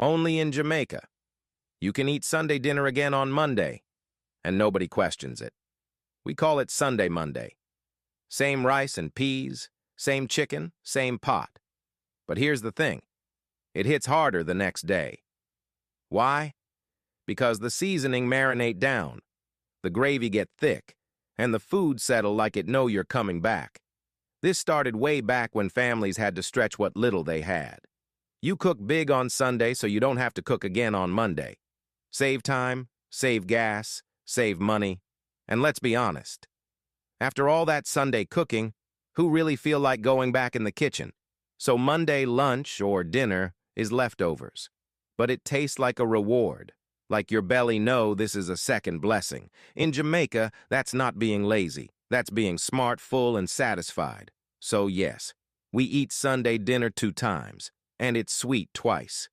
Only in Jamaica. You can eat Sunday dinner again on Monday, and nobody questions it. We call it Sunday Monday. Same rice and peas, same chicken, same pot. But here's the thing. It hits harder the next day. Why? Because the seasoning marinate down, the gravy get thick, and the food settle like it know you're coming back. This started way back when families had to stretch what little they had. You cook big on Sunday so you don't have to cook again on Monday. Save time, save gas, save money, and let's be honest. After all that Sunday cooking, who really feel like going back in the kitchen? So Monday lunch or dinner is leftovers. But it tastes like a reward, like your belly know this is a second blessing. In Jamaica, that's not being lazy. That's being smart, full, and satisfied. So yes, we eat Sunday dinner 2 times, and it's sweet twice.